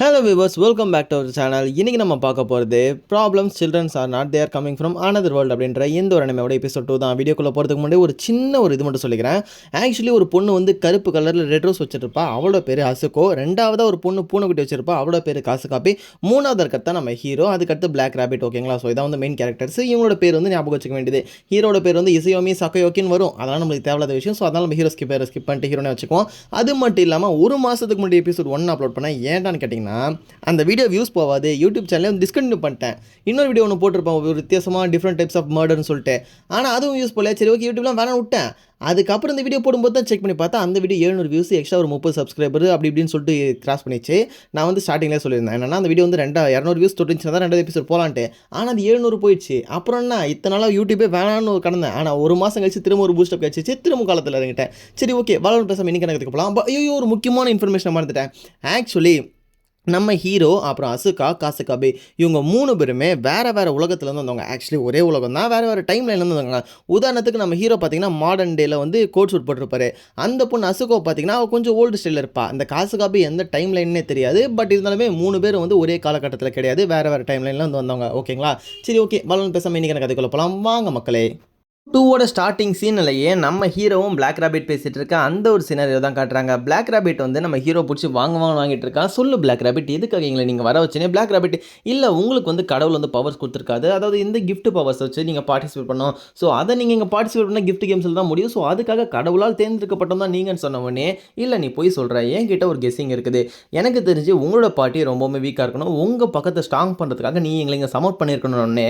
Hello viewers, welcome back to our channel. இன்னைக்கு நம்ம பார்க்க போகிறது problems children's are not there coming from another world அப்படின்ற இந்த ஒரு அனிமையோட எபிசோட் 2 தான். வீடியோக்குள்ளே போகிறதுக்கு முன்னாடி ஒரு சின்ன இது மட்டும் சொல்லிக்கிறேன். ஆக்சுவலி ஒரு பொண்ணு வந்து கருப்பு கலரில் ரெட் ரோஸ் வச்சுருப்பா, அவளோட பேர் அசுகோ. ரெண்டாவதாக ஒரு பொண்ணு பூனைக்குட்டி வச்சிருப்பா, அவளோட பேர் காசுகாப்பி. மூணாவது இருக்கிறது நம்ம ஹீரோ, அதுக்கடுத்து பிளாக் ரேபிட். ஓகேங்களா? ஸோ இதான் வந்து மெயின் கேரக்டர்ஸ். இவங்களோட பேர் வந்து ஞாபகம் வச்சுக்க வேண்டியது. ஹீரோட பேர் வந்து இசையோமி சக்கையோக்கின்னு வரும், அதெல்லாம் நம்மளுக்கு தேவையில்லாத விஷயம். ஸோ அதனால் நம்ம ஹீரோ ஸ்கிப் பண்ணிட்டு ஹீரோனே வச்சுக்குவோம். அது மட்டும் இல்லாமல் ஒரு மாதத்துக்கு முன்னாடி எபிசோட் 1 அப்லோட் பண்ணேன். ஏன்டான்னு கேட்டிங்கன்னா அந்த வீடியோ வியூஸ் போகாது, யூடியூப் சேனலே வந்து டிஸ்கண்டினியூ பண்ணிட்டேன். இன்னொரு வீடியோ ஒன்று போட்டிருப்பேன், ஒரு வித்தியாசமாக டிஃப்ரெண்ட் டைப்ஸ் ஆஃப் மர்டர்னு சொல்லிட்டு. ஆனால் அதுவும் யூஸ் போகல. சரி ஓகே, யூடியூப்லாம் வேணாம் விட்டேன். அதுக்கப்புறம் இந்த வீடியோ போடும்போது தான் செக் பண்ணி பார்த்தா அந்த வீடியோ 700 வியூஸ், எக்ஸ்ட்ரா ஒரு 30 சப்ஸ்கிரைபர் அப்படி இப்படின்னு சொல்லிட்டு கிராஸ் பண்ணிச்சு. நான் வந்து ஸ்டார்டிங்லேயே சொல்லியிருந்தேன் என்னன்னா அந்த வீடியோ வந்து 200 வியூஸ் தொட்டுச்சுன்னா தான் 2 எபிசோட் போகலான்ட்டு. ஆனால் அது 700 போயிடுச்சு. அப்புறம் என்ன, இத்தனை நாளாக யூடியூபே வேணான்னு கடந்தேன். ஆனால் ஒரு மாதம் கழிச்சு திரும்ப ஒரு பூஸ்டப் கிடச்சிச்சு, திரும்ப காலத்தில் இறங்கிட்டேன். சரி ஓகே, வளரும் பேசாமல் இன்னைக்கு எனக்கு போகலாம். ஐயோ, ஒரு முக்கியமான இன்ஃபர்மேஷன் மறந்துட்டேன். ஆக்சுவலி நம்ம ஹீரோ, அப்புறம் அசுகா, காசுகாபி, இவங்க 3 பேருமே வேறு வேறு உலகத்துலேருந்து வந்தவங்க. ஆக்சுவலி ஒரே உலகம் தான், வேறு வேறு டைம் லைன்லேருந்து வந்தாங்க. உதாரணத்துக்கு நம்ம ஹீரோ பார்த்தீங்கன்னா மாடர்ன் டேயில் வந்து கோட் சூட் போட்டிருப்பாரு. அந்த பொண்ணு அசுகோ பார்த்தீங்கன்னா அவள் கொஞ்சம் ஓல்டு ஸ்டைலில் இருப்பா. அந்த காசுகாபி எந்த டைம் லைன்னே தெரியாது. பட் இருந்தாலுமே 3 பேர் வந்து ஒரே காலகட்டத்தில் கிடையாது, வேறு வேறு டைம் லைனில் வந்து வந்தவங்க. ஓகேங்களா? சரி ஓகே, பலன் பேசாமல் இன்றைக்கி எனக்கு கதைக்குள்ள போகலாம் வாங்க மக்களே. 2ஓட ஸ்டார்டிங் சீன்லையே நம்ம ஹீரோவும் பிளாக் ரேபிட் பேசிகிட்டு இருக்கா. அந்த ஒரு சினாரியோ தான் காட்டுறாங்க. பிளாக் ரேபிட் வந்து நம்ம ஹீரோ பிடிச்சி வாங்கிட்டு இருக்கான். சொல்லு பிளாக் ரேபிட், எதுக்காக எங்களை நீங்கள் வர வச்சுனே? பிளாக் ரேபிட், இல்லை உங்களுக்கு வந்து கடவுள் வந்து பவர்ஸ் கொடுத்துருக்காது, அதாவது இந்த கிஃப்ட் பவர்ஸ் வச்சு நீங்கள் பார்ட்டிசிபேட் பண்ணோம். ஸோ அதை நீங்கள் இங்கே பார்ட்டிசிபேட் பண்ணால் கிஃப்ட் கேம்ஸில் தான் முடியும். ஸோ அதுக்காக கடவுளால் தேர்ந்தெடுக்கப்பட்டோம் தான் நீங்கன்னு சொன்ன உடனே, இல்லை நீ போய் சொல்கிற, என்கிட்ட ஒரு கெஸ்ஸிங் இருக்குது. எனக்கு தெரிஞ்சு உங்களோட பார்ட்டி ரொம்பவுமே வீக்காக இருக்கணும், உங்கள் பக்கத்தை ஸ்ட்ராங் பண்ணுறதுக்காக நீ எங்களை இங்கே சப்போர்ட் பண்ணியிருக்கணும்னே.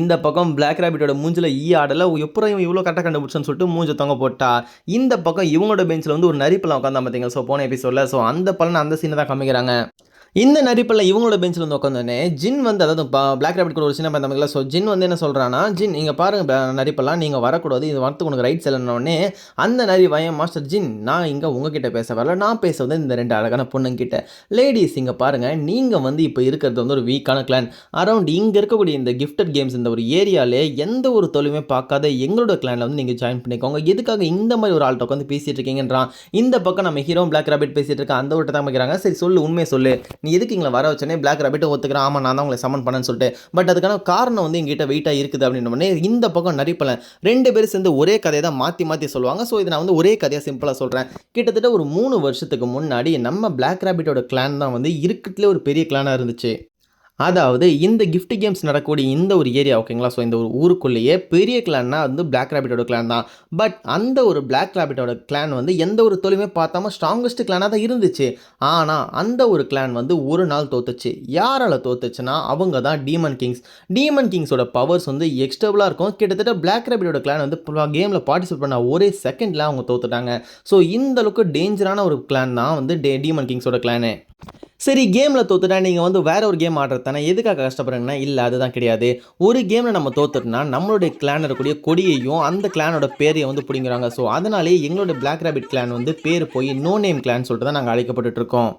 இந்த பக்கம் பிளாக் ரேபிட்டோட மூஞ்சில் ஆடலை எப்போ இவ்வளோ கரெக்டாக கண்டுபிடிச்சுன்னு சொல்லிட்டு மூஞ்ச தொங்க போட்டா. இந்த பக்கம் இவங்களோட பெஞ்சில் வந்து ஒரு நரிப்பெல்லாம் உட்காந்து பார்த்தீங்க. ஸோ போன எபிசோடில் ஸோ அந்த பலனை அந்த சீனை தான் காமிக்கிறாங்க. இந்த நரிப்பெல்லாம் இவங்களோட பெஞ்சில் வந்து உட்காந்தோடனே ஜின் வந்து, அதாவது பிளாக் ரேபிட் கூட ஒரு சின்ன பார்த்தா. ஸோ ஜின் வந்து என்ன சொல்கிறான்னா, ஜின் இங்கே பாருங்க நரிப்பெல்லாம் நீங்கள் வரக்கூடாது, இது வரத்துக்கு உனக்கு ரைட்ஸ் இல்லைன்னொடனே அந்த நரி வயன் மாஸ்டர் ஜின், நான் இங்கே உங்ககிட்ட பேச வரல, நான் பேச வந்து இந்த 2 அழகான பொண்ணுங்கிட்ட. லேடிஸ் இங்கே பாருங்கள், நீங்கள் வந்து இப்போ இருக்கிறது வந்து ஒரு வீக்கான கிளான். அரௌண்ட் இங்கே இருக்கக்கூடிய இந்த கிஃப்டட் கேம்ஸ் இந்த ஒரு ஏரியாலே எந்த ஒரு தொழிலுமே பார்க்காத எங்களோட கிளானில் வந்து நீங்கள் ஜாயின் பண்ணிக்கோங்க. எதுக்காக இந்த மாதிரி ஒரு ஆள்கிட்ட உட்காந்து பேசிகிட்டு இருக்கீங்கன்றான். இந்த பக்கம் நம்ம ஹீரோ பிளாக் ரேபிட் பேசிகிட்டு இருக்கா. அந்த ஒரு தான் வைக்கிறாங்க. சரி சொல்லு, உண்மையை சொல்லு, நீ எதுக்கு எங்களை வர வச்சனே? பிளாக் ரேபிட் ஒத்துக்கிறேன், ஆமாம் நான் தான் உங்களை சமன் பண்ணேன்னு சொல்லிட்டு. பட் அதுக்கான காரணம் வந்து எங்கிட்ட வெயிட்டாக இருக்குது அப்படின்னே இந்த பக்கம் நரிப்பல 2 பேரும் சேர்ந்து ஒரே கதையை தான் மாற்றி சொல்லுவாங்க. ஸோ இதை நான் வந்து ஒரே கதையாக சிம்பிளாக சொல்கிறேன். கிட்டத்தட்ட ஒரு 3 வருஷத்துக்கு முன்னாடி நம்ம பிளாக் ரேபிட்டோட கிளான் தான் வந்து இருக்கிறதுலே ஒரு பெரிய கிளானாக இருந்துச்சு. அதாவது இந்த கிஃப்ட் கேம்ஸ் நடக்கக்கூடிய இந்த ஒரு ஏரியா, ஓகேங்களா? ஸோ இந்த ஒரு ஊருக்குள்ளேயே பெரிய கிளான்னா வந்து பிளாக் ரேபிட்டோட கிளான் தான். பட் அந்த ஒரு பிளாக் ரேபிட்டோட கிளான் வந்து எந்த ஒரு தொழிலுமே பார்த்தாம ஸ்ட்ராங்கஸ்ட் கிளானாக தான் இருந்துச்சு. ஆனால் அந்த ஒரு கிளான் வந்து ஒரு நாள் தோத்துச்சு. யாரால் தோத்துச்சுன்னா அவங்க தான் டீமன் கிங்ஸ். டீமன் கிங்ஸோட பவர்ஸ் வந்து எக்ஸ்ட்ராவலாக இருக்கும். கிட்டத்தட்ட பிளாக் ரேபிட்டோட கிளான் வந்து கேமில் பார்ட்டிசிபேட் பண்ண ஒரே செகண்டில் அவங்க தோத்துட்டாங்க. ஸோ இந்த அளவுக்கு டேஞ்சரான ஒரு கிளான் தான் வந்து டீமன் கிங்ஸோட கிளானு. சரி, கேமில் தோத்துட்டா நீங்கள் வந்து வேற ஒரு கேம் ஆடுறது தானே, எதுக்காக கஷ்டப்படுறீங்கன்னா, இல்லை அதுதான் கிடையாது. ஒரு கேமில் நம்ம தோத்துட்டோம்னா நம்மளுடைய கிளான் இருக்கக்கூடிய கொடியையும் அந்த கிளானோட பேரையும் வந்து பிடிங்கிறாங்க. ஸோ அதனாலே எங்களோட பிளாக் ரேபிட் கிளான் வந்து பேர் போய் நோ நேம் கிளான் சொல்லிட்டு தான் நாங்கள் அழைக்கப்பட்டு இருக்கோம்.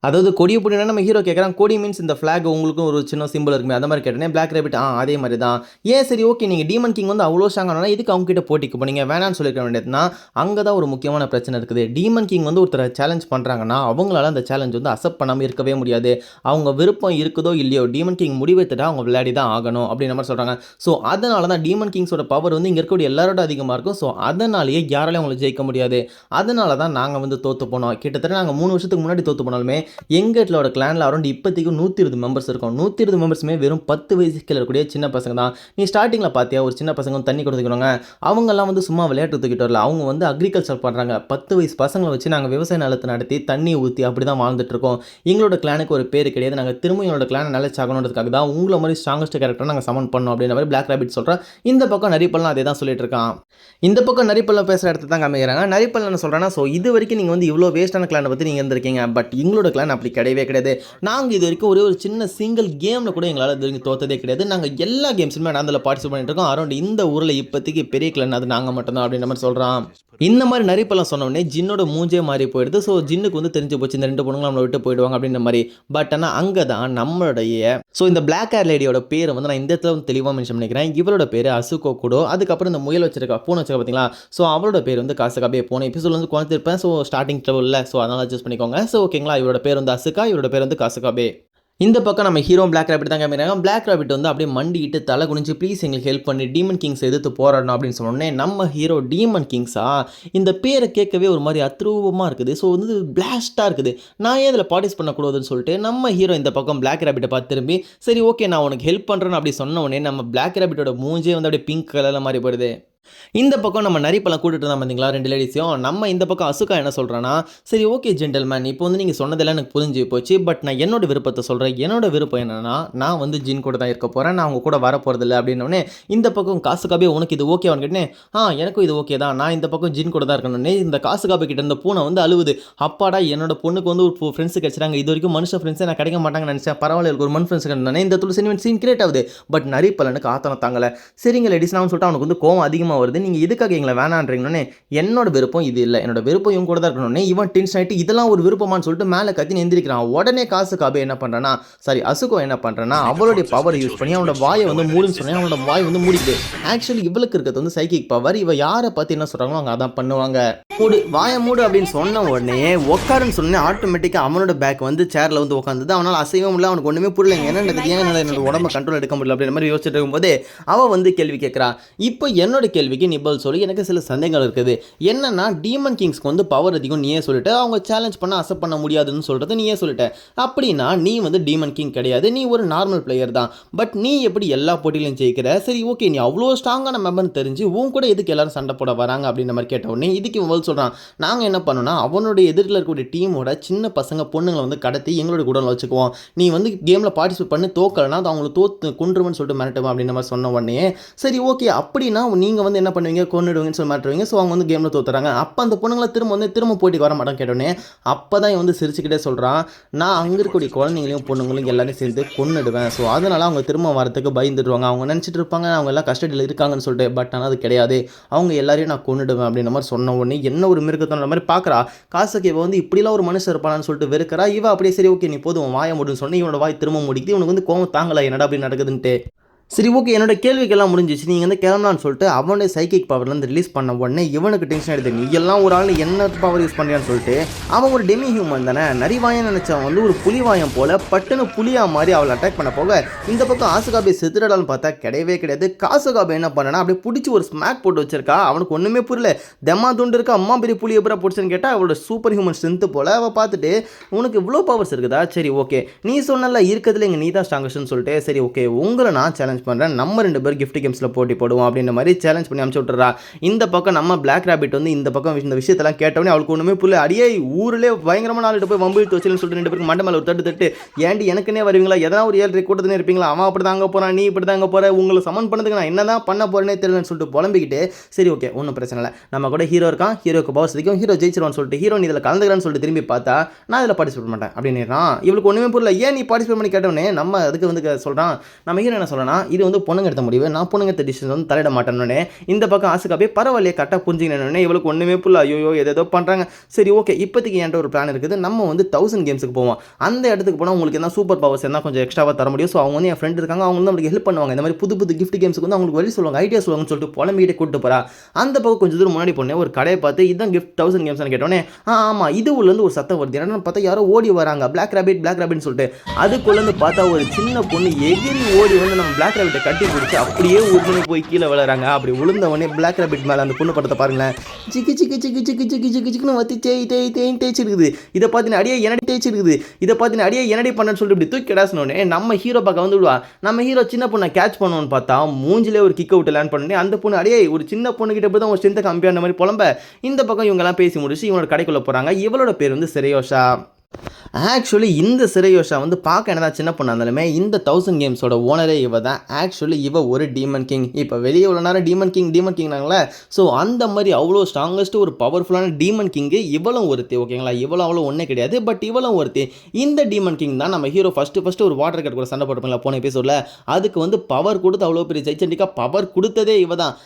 அதாவது கொடியை பிடினா நம்ம ஹீரோ கேட்குறான், கொடி மீன்ஸ் இந்த ஃப்ளாக் உங்களுக்கும் ஒரு சின்ன சிம்பிள் இருக்குமே, அந்த மாதிரி கேட்டேன். பிளாக் ரேபிட் அதே மாதிரி தான். ஏன் சரி ஓகே, நீங்கள் டீமன் கிங் வந்து அவ்வளோ ஸ்ட்ராங்கானா இதுக்கு அவங்க கிட்ட போட்டிக்கு போனீங்க, வேணான்னு சொல்லிக்க வேண்டியதுனா அங்கே தான் ஒரு முக்கியமான பிரச்சனை இருக்குது. டீமன் கிங் வந்து ஒருத்தரை சேலஞ்ச் பண்ணுறாங்கன்னா அவங்களால அந்த சேலஞ்ச் வந்து அக்செப்ட் பண்ணாமல் இருக்கவே முடியாது. அவங்க விருப்பம் இருக்குதோ இல்லையோ டீமன் கிங் முடிவெடுத்துட்டா அவங்க விளையாடி தான் ஆகணும் அப்படின்ற மாதிரி சொல்கிறாங்க. ஸோ அதனால தான் டீமன் கிங்ஸோட பவர் வந்து இங்கே இருக்கக்கூடிய எல்லாரோட அதிகமாக இருக்கும். ஸோ அதனாலேயே யாராலையும் அவங்களை ஜெயிக்க முடியாது. அதனால தான் நாங்கள் வந்து தோற்று போனோம். கிட்டத்தட்ட நாங்கள் 3 வருஷத்துக்கு முன்னாடி தோற்று போனாலுமே எங்களோட கிளானில் அரௌண்ட் இப்போதைக்கு 120 மெம்பர்ஸ் இருக்கும். 120 மெம்பர்ஸுமே வெறும் 10 வயசுக்கு கீழே இருக்கக்கூடிய சின்ன பசங்க தான். நீ ஸ்டார்டிங்கில் பார்த்தியா ஒரு சின்ன பசங்க வந்து தண்ணி கொடுத்துக்கிறவங்க, அவங்கெல்லாம் வந்து சும்மா விளையாட்டு தூக்கிட்டு வரல, அவங்க வந்து அக்ரிகல்ச்சர் பண்ணுறாங்க. 10 வயசு பசங்களை வச்சு நாங்கள் விவசாய நிலத்தை நடத்தி தண்ணி ஊற்றி அப்படி தான் வாழ்ந்துட்டு இருக்கோம். எங்களோட கிளானுக்கு ஒரு பேர் கிடையாது. நாங்கள் திரும்ப எங்களோட கிளானை நிலைச்சாகணுன்றதுக்காக தான் உங்களை மாதிரி ஸ்ட்ராங்கஸ்ட் கேரக்டர் நாங்கள் சமன் பண்ணோம் அப்படின்ற மாதிரி பிளாக் ரேபிட் சொல்கிறேன். இந்த பக்கம் நரிப்பல்லாம் அதே தான் சொல்லிட்டு இருக்கான். இந்த பக்கம் நரிப்பல்லாம் பேசுகிற இடத்துல தான் காமிக்கிறாங்க. நரிப்பல் என்ன சொல்கிறேன்னா, ஸோ இது வரைக்கும் நீங்கள் வந்து இவ்வளோ வேஸ்டான கிளானை பற்றி நீங்கள் இருந்திருக்கீங்க, பட் எங்களோட கிளான் அப்படி கிடையவே கிடையாது. நாங்கள் இது வரைக்கும் ஒரே ஒரு சின்ன சிங்கிள் கேமில் கூட எங்களால் இது வரைக்கும் தோற்றதே கிடையாது. நாங்கள் எல்லா கேம்ஸுமே நான் அதில் பார்ட்டிசிபேட் பண்ணிட்டு இருக்கோம். அரௌண்ட் இந்த ஊரில் இப்போதைக்கு பெரிய கிளான் அது நாங்கள் மட்டும்தான் அப்படின்ற மாதிரி சொல்கிறான். இந்த மாதிரி நரிப்பெல்லாம் சொன்னோடனே ஜின்னோட மூஞ்சே மாறி போயிடுது. ஸோ ஜின்னுக்கு வந்து தெரிஞ்சு போச்சு இந்த 2 பொண்ணுங்களும் நம்மளை விட்டு போயிடுவாங்க அப்படின்ற மாதிரி. பட் ஆனால் அங்கே தான் நம்மளுடைய இந்த பிளாக் ஹேர் லேடியோட பேரை வந்து நான் இந்த இடத்துல வந்து தெளிவாக மென்ஷன் பண்ணிக்கிறேன். இவரோட பேர் அசுகோ குடோ. அதுக்கப்புறம் இந்த முயல் வச்சிருக்கா பூனை வச்சிருக்கா பார்த்தீங்களா. ஸோ அவரோட பேர் வந்து காசகாபே. போன எபிசோட் வந்து குறைஞ்சிருப்பேன். ஸோ ஸ்டார்டிங் லெவலில் அதனால் அட்ஜஸ்ட் பண்ணிக்கோங்க. ஸோ ஓகேங்களா. இவரோட பேர் வந்து அசுகா, இவரோட பேர் வந்து காசகாபே. இந்த பக்கம் நம்ம ஹீரோ பிளாக் ராபிட் தான் காமிக்கிறாங்க. பிளாக் ராபிட் வந்து அப்படியே மண்டிட்டு தலை குனிஞ்சு ப்ளீஸ் எங்களுக்கு ஹெல்ப் பண்ணி டீமன் கிங்ஸ் எதிர்த்து போராடணும் அப்படின்னு சொன்னோடனே நம்ம ஹீரோ டீமன் கிங்ஸா இந்த பேரை கேட்கவே ஒரு மாதிரி அத்ரூபமாக இருக்குது. ஸோ வந்து பிளாஸ்டாக இருக்குது. நான் ஏன் இதில் பார்ட்டிஸ் பண்ணக்கூடாதுன்னு சொல்லிட்டு நம்ம ஹீரோ இந்த பக்கம் பிளாக் ராபிட்டை பார்த்து திரும்பி சரி ஓகே நான் உனக்கு ஹெல்ப் பண்ணுறேன்னு அப்படி சொன்ன உடனே நம்ம பிளாக் ராபிட்டோட மூஞ்சே வந்து அப்படியே பிங்க் கலரில் மாதிரி போயிடுது. இந்த பக்கம் நம்ம நரிப்பெல்லாம் கூட்டிட்டு இருந்தால் பார்த்தீங்களா 2 லேடிஸையும். நம்ம இந்த பக்கம் அசுகா என்ன சொல்கிறான்னா சரி ஓகே ஜென்டல்மேன் இப்போ வந்து நீங்கள் சொன்னதெல்லாம் எனக்கு புரிஞ்சு போச்சு. பட் நான் என்னோட விருப்பத்தை சொல்கிறேன். என்னோட விருப்பம் என்னன்னா நான் வந்து ஜின் கூட தான் இருக்க போகிறேன். நான் அவங்க கூட வர போகிறதில்ல அப்படின்னோடனே இந்த பக்கம் காசுகாபே உனக்கு இது ஓகே அவன் கேட்டேன். எனக்கும் இது ஓகே தான். நான் இந்த பக்கம் ஜின் கூட தான் இருக்கணும்னே இந்த காசுகாபே கிட்ட இருந்த பூனை வந்து அழுவுது. அப்பாடா என்னோட பொண்ணுக்கு வந்து ஒரு ஃப்ரெண்ட்ஸு கிடைச்சாங்க. இது வரைக்கும் மனுஷன் ஃப்ரெண்ட்ஸே நான் கிடைக்க மாட்டாங்கன்னு நினச்சேன். பரவாயில்ல ஒரு மண் ஃப்ரெண்ட்ஸ் கிடைந்தானே இந்த துளசி சீன் கிரியேட் ஆகுது. பட் நரிப்பலனுக்கு ஆத்தனம் தாங்கலை. சரிங்க லேடிஸ் நான் சொல்லிட்டு அவனுக்கு வந்து கோவம் அதிகமாக வருது. நீங்கள் இதுக்காக எங்களை வேணான்றீங்கன்னே என்னோட விருப்பம் இது இல்லை. என்னோட விருப்பம் இவங்க கூட தான் இருக்கணும்னே இவன் டென்ஷன் ஆகிட்டு இதெல்லாம் ஒரு விருப்பமானு சொல்லிட்டு மேலே கத்தின்னு எந்திரிக்கிறான். உடனே காசுகாபே என்ன பண்ணுறான்னா அசுகோ என்ன பண்ணுறான்னா அவளுடைய பவர் யூஸ் பண்ணி அவனோட வாயை வந்து மூடுன்னு சொன்னேன். அவனோட வாய் வந்து மூடிக்குது. ஆக்சுவலி இவளுக்கு இருக்கிறது வந்து சைக்கிக் பவர். இவ யாரை பற்றி என்ன சொல்கிறாங்களோ அவங்க அதான் பண்ணுவாங்க. மூடு வாயை மூடு அப்படின்னு சொன்ன உடனே உட்காருன்னு சொன்னேன். ஆட்டோமேட்டிக்காக அவனோட பேக் வந்து சேரில் வந்து உட்காந்துது. அவனால் அசைவம் இல்லை. அவனுக்கு ஒன்றுமே புரியலைங்க. என்ன நடக்குது ஏன் என்னோட உடம்பை கண்ட்ரோல் எடுக்க முடியல அப்படின்ற மாதிரி யோசிச்சுட்டு இருக்கும்போது அவள் வந்து கேள்வி கேட்குறா. இப்போ என்னோட கேள்விக்கு நீ பதில் சொல்லி எனக்கு சில சந்தேகங்கள் இருக்குது. என்னன்னா டீமன் கிங்ஸ்க்கு வந்து பவர் அதிகம் நீயே சொல்லிட்டு அவங்க சேலஞ்ச் பண்ண அக்செப்ட் பண்ண முடியாதுன்னு சொல்றது நீயே சொல்லிட்ட. அப்படின்னா நீ வந்து டீமன் கிங் கிடையாது. நீ ஒரு நார்மல் பிளேயர் தான். பட் நீ எப்படி எல்லா போட்டியிலையும் ஜெயிக்கிற? சரி ஓகே நீ அவ்வளோ ஸ்ட்ராங்கான மெம்பர்னு தெரிஞ்சு உன் கூட எதுக்கு எல்லாரும் சண்டை போட வராங்க அப்படின்ற மாதிரி கேட்ட உடனே இதுக்கு இவன் சொல்கிறான் நாங்கள் என்ன பண்ணோம்னா அவனுடைய எதிரில் இருக்கக்கூடிய டீமோட சின்ன பசங்க பொண்ணுங்களை வந்து கடத்தி எங்களோட கூட வச்சுக்குவோம். நீ வந்து கேமில் பார்ட்டிசிபேட் பண்ணி தோக்கலைன்னா அது அவங்களை தோத்து கொன்றுவன்னு சொல்லிட்டு மிரட்டுவோம் அப்படின்ற மாதிரி சொன்ன உடனே சரி ஓகே அப்படின்னா நீங்கள் வந்து என்ன பண்ணுவீங்க கொன்னுடுவீங்கன்னு சொல்லி மாட்டுவீங்க. ஸோ அவங்க வந்து கேமில் தோத்துறாங்க. அப்போ அந்த பொண்ணுங்களை திரும்ப போயிட்டு வர மாட்டான் கேட்டோன்னே அப்போ தான் வந்து சிரிச்சுக்கிட்டே சொல்கிறான் நான் அங்கே இருக்கக்கூடிய குழந்தைங்களையும் பொண்ணுங்களையும் எல்லாரையும் சேர்ந்து கொன்னுடுவேன். ஸோ அதனால் அவங்க திரும்ப வரத்துக்கு பயந்துடுவாங்க. அவங்க நினச்சிட்டு இருப்பாங்க அவங்க எல்லாம் கஸ்டடியில் இருக்காங்கன்னு சொல்லிட்டு. பட் ஆனால் அது கிடையாது. அவங்க எல்லாரையும் நான் கொன்னுடுவேன் அப்படின்ற மாதிரி சொன்ன உடனே என்ன ஒரு மிருகத்தோன்ற மாதிரி பார்க்குறா. காசுக்கு இவ வந்து இப்படிலாம் ஒரு மனுஷன் இருப்பானான்னு சொல்லிட்டு வெறுக்கிறா. இவ அப்படியே சரி ஓகே நீ போதும் வாய முடின்னு சொன்னி இவனோட வாய் திரும்ப முடிக்குது. இவனுக்கு வந்து கோவம் தாங்கலை என்னடா அப்படி நடக்குதுன்ட்டு. சரி ஓகே என்னோட கேள்விக்கெல்லாம் முடிஞ்சிச்சு நீங்கள் வந்து கிளம்பலான்னு சொல்லிட்டு அவனே சைக்கிக் பவர்லேருந்து ரிலீஸ் பண்ண உடனே இவனுக்கு டென்ஷன் எடுத்து நீ எல்லாம் ஒரு ஆள் என்ன பவர் யூஸ் பண்ணுறியான்னு சொல்லிட்டு அவன் ஒரு டெமி ஹியூமன் தானே நரிவாயம் நினச்சவன் வந்து ஒரு புலிவாயம் போல் பட்டுன்னு புலியா மாதிரி அவளை அட்டாக் பண்ண போக இந்த பக்கம் ஆசுகாபே செத்துடலான்னு பார்த்தா கிடையவே கிடையாது. காசுகாபே என்ன பண்ணனா அப்படியே பிடிச்சி ஒரு ஸ்மாக் போட்டு வச்சிருக்கா. அவனுக்கு ஒன்றுமே புரியல. தெம்மா துண்டு இருக்கா அம்மா பெரிய புலி எப்படா பிடிச்சன்னு கேட்டால் அவளோட சூப்பர் ஹியூமன் ஸ்ட்ரென்த்து போல் அவள் பார்த்துட்டு உனக்கு இவ்வளோ பவர்ஸ் இருக்குதா சரி ஓகே நீ சொன்னல இருக்கிறதுல இங்கே நீ தான் ஸ்ட்ராங்கஸ்ட்னு சொல்லிட்டு சரி ஓகே உங்களை நான் சேலஞ்ச் பண்ணுறேன். நம்ம 2 பேர் கிஃப்ட் கேம்ஸில் போட்டி போடுவோம் அப்படின்ற மாதிரி சேலஞ்ச் பண்ணி அனுப்பிச்சு விட்டுறா. இந்த பக்கம் நம்ம பிளாக் ராபிட் வந்து இந்த பக்கம் இந்த விஷயத்தெல்லாம் கேட்டவனே அவளுக்கு ஒன்றுமே புரியல. அடியே ஊரிலே பயங்கரமான ஆளுகிட்ட போய் வம்பு இழுத்து வச்சுன்னு சொல்லிட்டு 2 பேருக்கு மண்டை மேலே ஒரு தட்டு ஏண்டி எனக்குன்னே வருவீங்களா எதனா ஒரு 7 கூட்டத்தினே இருப்பீங்களா அவன் அப்படி தாங்க போகிறான் நீ இப்படி தாங்க போகிற உங்களை சமன் பண்ணதுக்கு நான் என்ன தான் பண்ண போகிறேனே தெரியலன்னு சொல்லிட்டு புலம்பிக்கிட்டு சரி ஓகே ஒன்றும் பிரச்சனை இல்லை நம்ம கூட ஹீரோ இருக்கான் ஹீரோக்கு பவர் சிக்கும் ஹீரோ ஜெயிச்சிருவான்னு சொல்லிட்டு ஹீரோ நீ இதில் கலந்துக்கிறான்னு சொல்லிட்டு திரும்பி பார்த்தா நான் இதில் பார்ட்டிசிபேட் பண்ண மாட்டேன் அப்படின்னு இவளுக்கு ஒன்றுமே புரியல. ஏன் நீ பார்ட்டிசிபேட் பண்ணி கேட்டவனே நம்ம அதுக்கு வந்து சொல்கிறான் நம்ம ஹீரோ என்ன சொல்கிறேன்னா இது வந்து பொண்ணுங்க எடுத்த முடிவு நான் பொண்ணுங்க டிசிஷன் வந்து தலையிட மாட்டேன்னு. இந்த பக்கம் ஆசுகாபே பரவாயில்லையே கரெக்டாக புரிஞ்சுக்கணுன்னே இவளுக்கு ஒன்றுமே புரியல. ஐயோ ஏதோ பண்ணுறாங்க. சரி ஓகே இப்போதைக்கு என்கிட்ட ஒரு பிளான் இருக்குது. நம்ம வந்து 1000 கேம்ஸுக்கு போவோம். அந்த இடத்துக்கு போனால் உங்களுக்கு என்ன சூப்பர் பவர்ஸ் என்ன கொஞ்சம் எக்ஸ்ட்ராவாக தர முடியும். ஸோ அவங்க வந்து என் ஃப்ரெண்ட் இருக்காங்க அவங்க வந்து நம்மளுக்கு ஹெல்ப் பண்ணுவாங்க. இந்த மாதிரி புது கிஃப்ட் கேம்ஸுக்கு வந்து அவங்களுக்கு வழி சொல்லுவாங்க ஐடியா சொல்லுவாங்கன்னு சொல்லிட்டு புலம்பிக்கிட்டே கூப்பிட்டு போகிறா. அந்த பக்கம் கொஞ்சம் தூரம் முன்னாடி போனேன் ஒரு கடையை பார்த்து இதுதான் கிஃப்ட் 1000 கேம்ஸ்னு கேட்டோன்னே ஆமாம் இது உள்ளேருந்து ஒரு சத்தம் வருது என்னன்னு பார்த்தா யாரோ ஓடி வராங்க பிளாக் ராபிட்னு சொல்லிட்டு. அதுக்குள்ளேருந்து பார்த்தா ஒரு சின்ன பொண்ணு எகிரி ஓடி வந்து நம்ம பிளாக் ராபிட்டை கட்டி பிடிச்சி அப்படியே ஊர்ந்து போய் கீழே விளையாடுறாங்க. அப்படி விழுந்தவொடனே பிளாக் ராபிட் மேலே அந்த பொண்ணு படத்தை பாருங்களேன் சிக்கி சிக்கி சிக்கி சிக்கி சிக்கி சிக்கி சிக்குன்னு வத்தி தேய்ச்சிருக்குது. இதை பார்த்தின அடியே என்னடி தேய்ச்சிருக்குது. இதை பார்த்தின அடியே என்னடி பண்ணன்னு சொல்லிட்டு இப்படி தூக்கி கிடாசனோடனே நம்ம ஹீரோ பார்க்க வந்து விடுவா. நம்ம ஹீரோ சின்ன பொண்ணை கேட்ச் பண்ணுவோன்னு பார்த்தா மூஞ்சிலே ஒரு கிக் அவுட் லேண்ட் பண்ணி அந்த பொண்ணு அடியே ஒரு சின்ன பொண்ணு கிட்ட போய் தான் ஒரு ஸ்ட்ரென்த்தை கம்மியான மாதிரி புலம்ப. இந்த பக்கம் இவங்கெல்லாம் பேசி முடிச்சு இவனோட கடைக்குள்ளே போகிறாங்க. இவளோட பேர் வந்து சிரேயோஷா. ஆக்சுவலி இந்த சிரையோஷா வந்து பார்க்க என்னதான் சின்ன பொண்ணா இருந்தாலுமே இந்த 1000 கேம்ஸோட ஓனரே இவ தான். ஆக்சுவலி இவ ஒரு டீமன் கிங். இப்போ வெளியே உள்ள நேரம் டீமன் கிங்னாங்களே. ஸோ அந்த மாதிரி அவ்வளோ ஸ்ட்ராங்கஸ்ட் ஒரு பவர்ஃபுல்லான டீமன் கிங்கு இவளும் ஒருத்தி. ஓகேங்களா, இவளும் அவ்வளோ ஒன்றே கிடையாது, பட் இவளும் ஒருத்தி. இந்த டீமன் கிங் தான் நம்ம ஹீரோ ஃபஸ்ட்டு ஒரு வாட்டர் கட் கூட சண்டை போட்டுப்பீங்களா போன எபிசோடில், அதுக்கு வந்து பவர் கொடுத்து அவ்வளோ பெரிய ஜெய்சண்டிக்கா பவர் கொடுத்ததே இவ தான்.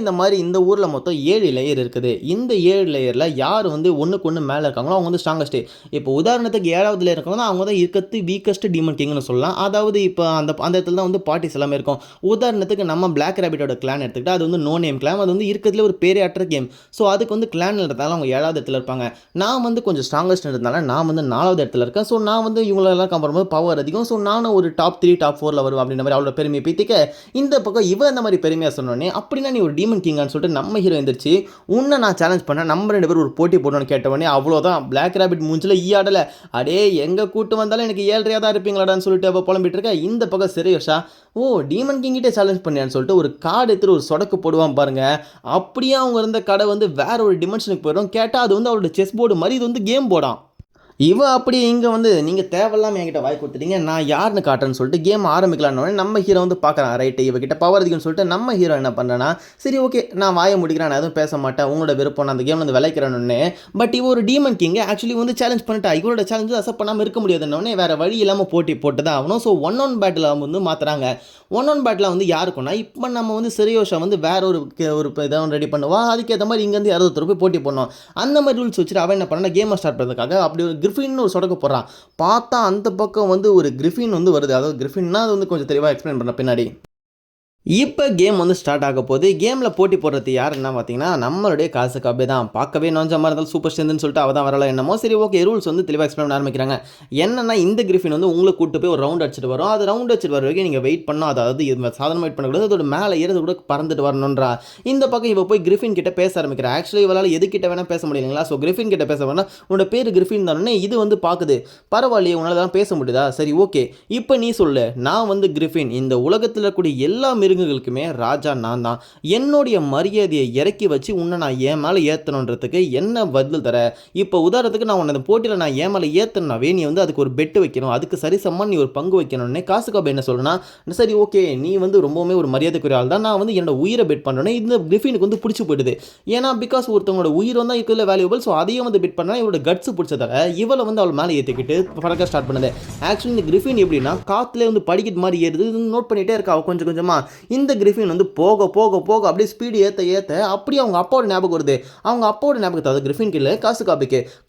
இந்த மாதிரி இந்த ஊரில் மொத்தம் 7 லேயர் இருக்குது. இந்த 7 லேயரில் யார் வந்து ஒன்றுக்கு ஒன்று மேலே இருக்காங்களோ அவங்க வந்து ஸ்ட்ராங்கஸ்ட்டு. இப்போ உதாரணத்துக்கு 7வது லேயர் இருக்கவங்க அவங்க தான் இருக்கிறது வீக்கஸ்ட் டீமன் கிங்னு சொல்லலாம். அதாவது இப்போ அந்த இடத்துல தான் வந்து பார்ட்டிஸ் எல்லாமே இருக்கும். உதாரணத்துக்கு நம்ம பிளாக் ரேபிட்டோட கிளான் எடுத்துக்கிட்டால் அது வந்து நோ நேம் கிளான். அது வந்து இருக்கிறதுல ஒரு பேரையற்ற கேம். ஸோ அதுக்கு வந்து கிளான் இருந்தாலும் அவங்க 7வது இடத்துல இருப்பாங்க. நான் வந்து கொஞ்சம் ஸ்ட்ராங்கஸ்ட் இருந்தால நான் வந்து 4வது இடத்துல இருக்கேன். ஸோ நான் வந்து இவங்களெல்லாம் கம்பேர் பண்ணும்போது பவர் அதிகம். ஸோ நானும் ஒரு டாப் 3 டாப் 4 வருவேன் அப்படின்ற மாதிரி அவளோட பெருமையை பீத்திக்க, இந்த பக்கம் இவ இந்த மாதிரி பெருமையாக சொன்னோடனே அப்படின்னா நீ ஒரு டீமன் கிங்கான்னு சொல்லிட்டு நம்ம ஹீரோ எந்திரிச்சு உன்னை நான் சேலஞ்ச் பண்ணேன், நம்ம 2 பேரும் ஒரு போட்டி போடணும்னு கேட்டவொடனே அவ்வளோதான் பிளாக் ரேபிட் மூஞ்சில் ஈயாடலை. அடே எங்கே கூட்டு வந்தாலும் எனக்கு 7 தான் இருப்பீங்களாடான்னு சொல்லிட்டு அவள் புலம்பிட்டு இருக்கா. இந்த பக்கம் சிரையோஷா டீமன் கிங்கிட்டே சேலஞ்ச் பண்ணியான்னு சொல்லிட்டு ஒரு கார்டு எடுத்துட்டு ஒரு சொடக்கு போடுவான் பாருங்க. அப்படியே அவங்க இருந்த கடை வந்து வேற ஒரு டிமென்ஷனுக்கு போயிடும். கேட்டால் அது வந்து அவரோட செஸ் போர்டு மாதிரி, இது வந்து கேம் போர்டாம். இவ அப்படியே இங்கே வந்து நீங்கள் தேவையில்லாமல் என்கிட்ட வாய் கொடுத்துட்டீங்க, நான் யாருன்னு காட்டுறேன்னு சொல்லிட்டு கேம் ஆரம்பிக்கலான்னு நம்ம ஹீரோ வந்து பார்க்குறான். ரைட்டு, இவகிட்ட பவர் அதிகம்னு சொல்லிட்டு நம்ம ஹீரோ என்ன பண்ணுறேன்னா, சரி ஓகே நான் வாயை முடிக்கிறேன், நான் எதுவும் பேச மாட்டேன், உங்களோட விருப்பம், நான் அந்த கேம் வந்து விளைக்கிறேன்னு. பட் இவ ஒரு டீமன் கிங் ஆக்சுவலி வந்து சேலஞ்ச் பண்ணிட்டா. இவரோட சேலஞ்சு அக்செப்ட் பண்ணாமல் இருக்க முடியாதுன்னொடனே வேறு வழி இல்லாமல் போட்டி போட்டு தான் ஆகணும். ஸோ 1-on பேட்டில் வந்து மாற்றுறாங்க. 1-on பேட்டில் வந்து யாருக்குன்னா இப்போ நம்ம வந்து சிரையோஷா வந்து வேற ஒரு இதை ரெடி பண்ணுவா. அதுக்கேற்ற மாதிரி இங்கேருந்து 60 போய் போட்டி பண்ணோம். அந்த மாதிரி ரூல்ஸ் வச்சுட்டு அவன் என்ன பண்ணா, கேமை ஸ்டார்ட் பண்ணுறதுக்காக அப்படி ஒரு கிரிஃபின் ஒரு சொடக்க போடுறான். பார்த்தா அந்த பக்கம் வந்து ஒரு கிரிஃபின் வந்து வருது. அதாவது கிரிஃபின்னா அது வந்து கொஞ்சம் தெளிவாக எக்ஸ்பிளைன் பண்ண பின்னாடி இப்போ கேம் வந்து ஸ்டார்ட் ஆக போகுது. கேமில் போட்டி போடுறது யாருன்னா பார்த்தீங்கன்னா நம்மளுடைய காசுக்காபே தான். பார்க்கவே நோஞ்ச மாதிரி இருந்தாலும் சூப்பர் ஸ்ட்ரென்த்னு சொல்லிட்டு அவள் தான் வரலாம் என்னமோ. சரி ஓகே, ரூல்ஸ் வந்து தெளிவாக எக்ஸ்பிளைன் பண்ண ஆரம்பிக்கிறாங்க. என்னன்னா இந்த கிரிஃபின் வந்து உங்களை கூட்டு போய் ஒரு ரவுண்ட் அடிச்சுட்டு வரும். அது ரவுண்ட் அடிச்சுட்டு வர வரைக்கும் நீங்கள் வெயிட் பண்ணோம். அதாவது இது சாதாரண வெயிட் பண்ணக்கூடாது, அதோட மேலே ஏறது கூட பறந்துட்டு வரணுன்றா. இந்த பக்கம் இவ போய் கிரிஃபின் கிட்ட பேச ஆரம்பிக்கிறா. ஆக்சுவலி இவளால் எது கிட்ட வேணால் பேச முடியலைங்களா. ஸோ கிரிஃபின் கிட்ட பேச வேணா, உன்னோட பேர் கிரிஃபின் தானே, இது வந்து பார்க்குது, பரவாயில்லையே உன்னால் தான் பேச முடியுதா, சரி ஓகே இப்போ நீ சொல்லு, நான் வந்து கிரிஃபின், இந்த உலகத்தில் இருக்கக்கூடிய எல்லா மிருகங்களுக்குமே ராஜா நான் தான். என்னுடைய மரியாதையை இறக்கி வச்சு உன்னை நான் ஏன் மேலே ஏற்றணுன்றதுக்கு என்ன பதில் தர? இப்போ உதாரணத்துக்கு நான் உன்னை போட்டியில் நான் ஏன் மேலே ஏற்றனாவே நீ வந்து அதுக்கு ஒரு பெட்டு வைக்கணும், அதுக்கு சரிசமமாக நீ ஒரு பங்கு வைக்கணும்னு காசுக்காக என்ன சொல்லுன்னா, சரி ஓகே நீ வந்து ரொம்பவுமே ஒரு மரியாதைக்குரிய ஆள் தான், நான் வந்து என்னோட உயிரை பெட் பண்ணுறேன்னு இந்த கிரிஃபினுக்கு வந்து பிடிச்சி போயிடுது. ஏன்னா பிகாஸ் ஒருத்தவங்களோட உயிர் தான் இருக்கிற வேல்யூபிள். ஸோ அதையும் வந்து பெட் பண்ணா இவரோட கட்ஸ் பிடிச்சதால இவளை வந்து அவள் மேலே ஏற்றிக்கிட்டு பறக்க ஸ்டார்ட் பண்ணுது. ஆக்சுவலி இந்த கிரிஃபின் எப்படின்னா காற்றுல வந்து படிக்கிற மாதிரி ஏறுது. நோட் பண்ணிகிட்டே இருக்கா கொஞ்சம் கொஞ்சமாக. இந்த கிரிஃபின் வந்து போக போக போக அப்படியே ஸ்பீடு ஏற்ற அப்படியே அவங்க அப்பாவோட ஞாபகம் வருது. அவங்க அப்பாவோட ஞாபகத்தை, அது கிரிஃபின் கீழே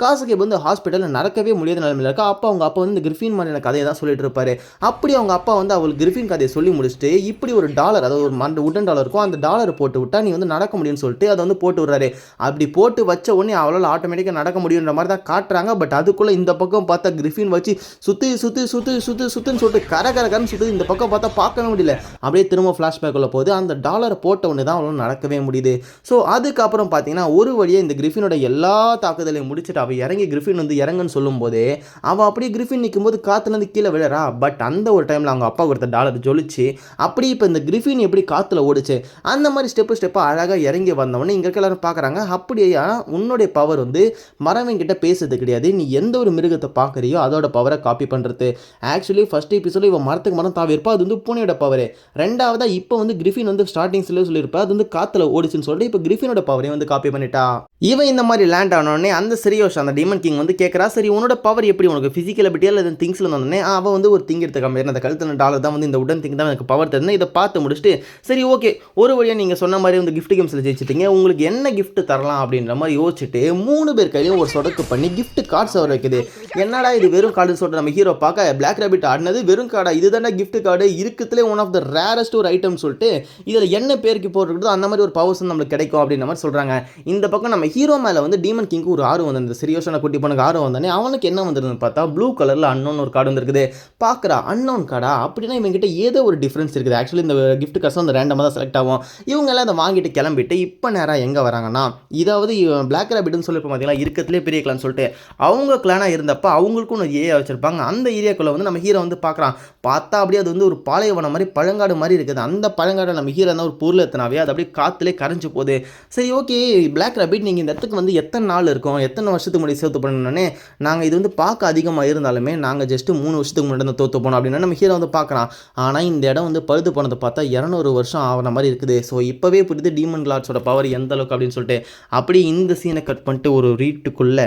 காசுக்கு வந்து ஹாஸ்பிட்டலில் நடக்கவே முடியாத நிலைமையில் இருக்கா. அப்போ அவங்க அப்பா வந்து இந்த கிரிஃபின் மாதிரியான கதையை தான் சொல்லிட்டு இருப்பாரு. அப்படி அவங்க அப்பா வந்து அவளுக்கு கிரிஃபின் கதையை சொல்லி முடிச்சுட்டு இப்படி ஒரு டாலர், அதாவது ஒரு உடன் டாலர் இருக்கும், அந்த டாலரை போட்டு விட்டா நீ வந்து நடக்க முடியும்னு சொல்லிட்டு அதை வந்து போட்டு விடுறாரு. அப்படி போட்டு வச்ச உடனே அவளால் ஆட்டோமேட்டிக்காக நடக்க முடியுன்ற மாதிரி தான் காட்டுறாங்க. பட் அதுக்குள்ளே இந்த பக்கம் பார்த்தா கிரிஃபின் வச்சு சுத்துன்னு சொல்லிட்டு கரன்னு சுற்று. இந்த பக்கம் பார்த்தா பார்க்கவே முடியல. அப்படியே திரும்ப ஃப்ளாஷ்பேக்குள்ள போகுது. அந்த டாலரை போட்ட உடனே தான் அவளும் நடக்கவே முடியுது. ஸோ அதுக்கப்புறம் பார்த்தீங்கன்னா ஒரு வழியாக இந்த கிரிஃபினோட எல்லா தாக்குதலையும் முடிச்சுட்டு அவள் இறங்கி கிரிஃபின் வந்து இறங்குன்னு சொல்லும் போதே அவள் அப்படியே கிரிஃபின் நிற்கும் போது காற்றுலேருந்து கீழே விழறா. பட் அந்த ஒரு டைமில் அவங்க அப்பா கொடுத்த டாலர் ஜொலிச்சு அப்படி இப்போ இந்த கிரிஃபின் எப்படி காற்றுல ஓடிச்சு அந்த மாதிரி ஸ்டெப்பாக அழகாக இறங்கி வந்தவொடனே இங்கே இருக்க எல்லாரும் பார்க்குறாங்க. அப்படியே உன்னுடைய பவர் வந்து மரவங்கிட்ட பேசுறது கிடையாது, நீ எந்த ஒரு மிருகத்தை பார்க்குறியோ அதோட பவரை காப்பி பண்ணுறது. ஆக்சுவலி ஃபர்ஸ்ட் எபிசோட இவன் மரத்துக்கு மரம் தாவி இருப்பா, அது வந்து பூனையோட பவர். ரெண்டாவதாக இப்போ வந்து கிரிஃபின் வந்து ஸ்டார்டிங் சொல்லியிருப்பா அது வந்து காற்றுல ஓடிச்சுன்னு சொல்லிட்டு இப்போ கிரிஃபினோட பவரையும் வந்து காப்பி பண்ணிட்டா. இவன் இந்த மாதிரி லேண்ட் ஆனோடனே அந்த சிரியோஷ் அந்த டீமன் கிங் வந்து கேட்குறா, சரி உன்னோட பவர் எப்படி, உனக்கு ஃபிசிக்கல் அபிலிட்டியா இல்லை திங்ஸில் வந்தோடனே அவள் வந்து ஒரு திங் எடுத்துக்க மாதிரி அந்த கழுத்து டாலர் தான் வந்து இந்த உடன் திங் தான் எனக்கு பவர் தருது. இதை பார்த்து முடிச்சுட்டு சரி ஓகே ஒரு வழியாக நீங்கள் சொன்ன மாதிரி வந்து கிஃப்ட் கேம்ஸில் ஜெயிச்சிட்டீங்க, உங்களுக்கு என்ன கிஃப்ட் தரலாம் அப்படின்ற மாதிரி யோசிச்சுட்டு 3 பேர் கையிலையும் ஒரு சொடக்கு பண்ணி கிஃப்ட் கார்ட்ஸ் அவர் வைக்குது. என்னடா இது வெறும் கார்டுன்னு சொல்லிட்டு நம்ம ஹீரோ பார்க்க பிளாக் ரேபிட் ஆடினது வெறும் கார்டா, இதுதானே கிஃப்ட் கார்டு இருக்கிறதுலே ஒன் ஆஃப் த ரேரஸ்ட் ஒரு ஐட்டம் சொல்லிட்டு இதில் என்ன பேருக்கு போடுறதோ அந்த மாதிரி ஒரு பவர்ஸ் நம்மளுக்கு கிடைக்கும் அப்படின்ற மாதிரி சொல்கிறாங்க. இந்த பக்கம் நம்ம ஹீரோ மேலே வந்து டீமன் கிங்க்கு ஒரு ஆர்வம் வந்து இந்த சிரியோஷான குட்டி பொண்ணுக்கு ஆர்வம் வந்தானே அவனுக்கு என்ன வந்துருதுன்னு பார்த்தா ப்ளூ கலரில் அன்னோன் ஒரு கார்டு வந்துருக்குது. பார்க்குறா அன்னோன் கார்டா, அப்படின்னா இவங்ககிட்ட ஏதோ ஒரு டிஃப்ரென்ஸ் இருக்குது. ஆக்சுவலி இந்த கிஃப்ட் கார்ட்ஸ் வந்து ரேண்டமாக தான் செலக்ட் ஆகும். இவங்க எல்லாம் அதை வாங்கிட்டு கிளம்பிட்டு இப்போ நேராக எங்கே வராங்கன்னா, இதாவது பிளாக் ரேபிட்னு சொல்லி பார்த்தீங்களா இருக்கிறதுலே பெரிய கிளான் சொல்லிட்டு அவங்க கிளானாக இருந்தப்போ அவங்களுக்கும் ஒரு ஏரியா வச்சிருப்பாங்க. அந்த ஏரியாக்குள்ளே வந்து நம்ம ஹீரோ வந்து பார்க்குறான். பார்த்தா அப்படியே அது வந்து ஒரு பாலைவனம் மாதிரி பழங்காடு மாதிரி இருக்குது. அந்த பழங்கால நம்ம ஹீரோ ஒரு பொருள் எத்தனாவே அது அப்படியே காற்றுலே கரைஞ்சி போகுது. சரி ஓகே பிளாக் ரேபிட் நீங்கள் இந்த இடத்துக்கு வந்து எத்தனை நாள் இருக்கும், எத்தனை வருஷத்துக்கு முன்னாடி சேர்த்து பண்ணணுன்னே, நாங்கள் இது வந்து பார்க்க அதிகமாக இருந்தாலுமே நாங்கள் ஜஸ்ட்டு 3 வருஷத்துக்கு முன்னாடி தான் தோற்று போனோம் அப்படின்னா நம்ம ஹீரோ வந்து பார்க்குறான். ஆனால் இந்த இடம் வந்து பழுது போனதை பார்த்தா 200 வருஷம் ஆகிற மாதிரி இருக்குது. ஸோ இப்போவே புரியுது டீமன் லார்ட்ஸோட பவர் எந்த அளவுக்கு அப்படின்னு சொல்லிட்டு. அப்படியே இந்த சீனை கட் பண்ணிட்டு ஒரு வீட்டுக்குள்ளே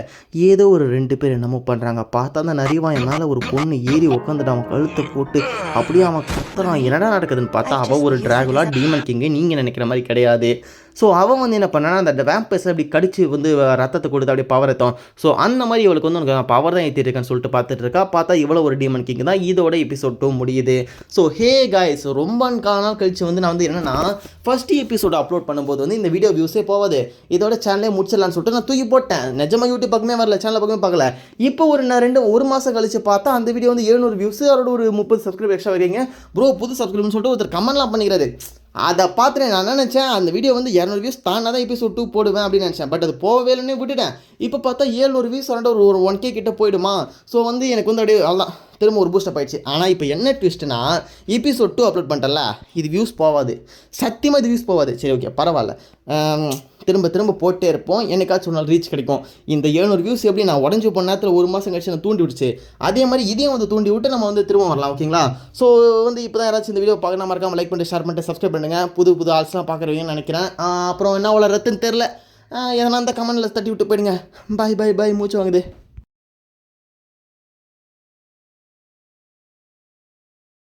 ஏதோ ஒரு 2 பேர் என்னமோ பண்ணுறாங்க. பார்த்தா அந்த நரிவான் என்னால் ஒரு பொண்ணு ஏறி உட்காந்துட்டு அவன் கழுத்தை போட்டு அப்படியே அவன் கத்துறான். என்னடா நடக்குதுன்னு பார்த்தா அவன் ஒரு டிராகுலா டீமன் கிங்கு, நீங்கள் நினைக்கிற மாதிரி கிடையாது. ஸோ அவன் வந்து என்ன பண்ணானா அந்த வேம்பஸ் அப்படி கடிச்சு வந்து ரத்தத்தை கொடுத்து அப்படியே பவர் ஏற்றும். ஸோ அந்த மாதிரி இவளுக்கு வந்து உனக்கு பவர் தான் ஏற்றிருக்கேன்னு சொல்லிட்டு பார்த்துட்டு இருக்கா. பார்த்தா இவ்வளோ ஒரு டீமன் கிங் தான். இதோட எபிசோட் 2 முடியுது. ஸோ ஹே காய்ஸ், ரொம்ப நாள் கழிச்சு வந்து நான் வந்து என்னன்னா ஃபர்ஸ்ட் எபிசோடு அப்லோட் பண்ணும்போது வந்து இந்த வீடியோ வியூஸே போகாது, இதோட சேனலே முடிச்சிடலான்னு சொல்லிட்டு நான் தூக்கி போட்டேன். நிஜமாக யூடியூப் பக்கமே வரல, சேனல் பக்கமே பார்க்கல. இப்போ ஒரு மாதம் கழிச்சு பார்த்தா அந்த வீடியோ வந்து 700 வியூஸ், அதோட ஒரு 30 சப்ஸ்கிரைப் எக்ஸ்ட்ரா வரீங்க ப்ரோ, புது சப்ஸ்கிரைப்னு சொல்லிட்டு ஒருத்தர் கமெண்ட்லாம் பண்ணிக்கிறாரு. அதை பார்த்துட்டு நான் நினச்சேன் அந்த வீடியோ வந்து 200 வியூஸ் தானா தான் எபிசோட் 2 போடுவேன் அப்படின்னு நினச்சேன். பட் அது போகவே இல்லைன்னு விட்டுட்டேன். இப்போ பார்த்தா 700 வியூஸ் வரண்ட ஒரு 1K கிட்ட போயிடுமா. ஸோ வந்து எனக்கு வந்து அப்படியே அவ்வளோதான் திரும்ப ஒரு பூஸ்டப் ஆயிடுச்சு. ஆனால் இப்போ என்ன ட்விஸ்ட்னா எபிசோட் 2 அப்லோட் பண்ணிட்டல, இது வியூஸ் போகாது, சத்தியமாக இது வியூஸ் போகாது. சரி ஓகே பரவாயில்ல, திரும்ப போட்டே இருப்போம், என்னைக்காச்சும் ஒரு நாள் ரீச் கிடைக்கும். இந்த 700 வியூஸ் எப்படி நான் உடஞ்சி போன நேரத்தில் ஒரு மாதம் கழிச்சு நான் தூண்டி விடுச்சு, அதே மாதிரி இதையும் வந்து தூண்டி விட்டு நம்ம வந்து திரும்ப வரலாம். ஓகேங்களா? ஸோ வந்து இப்போ தான் யாராச்சும் இந்த வீடியோ பார்க்க மறக்காம லைக் பண்ணிட்டு ஷேர் பண்ணிட்டு சப்ஸ்கிரைப் பண்ணுங்கள். புது ஆல்ஸ்லாம் பார்க்குறவங்கன்னு நினைக்கிறேன். அப்புறம் என்ன வளரத்துன்னு தெரில, எதனா அந்த கமெண்ட்டில் தட்டி விட்டு போயிடுங்க. பாய் மூச்சு வாங்குது.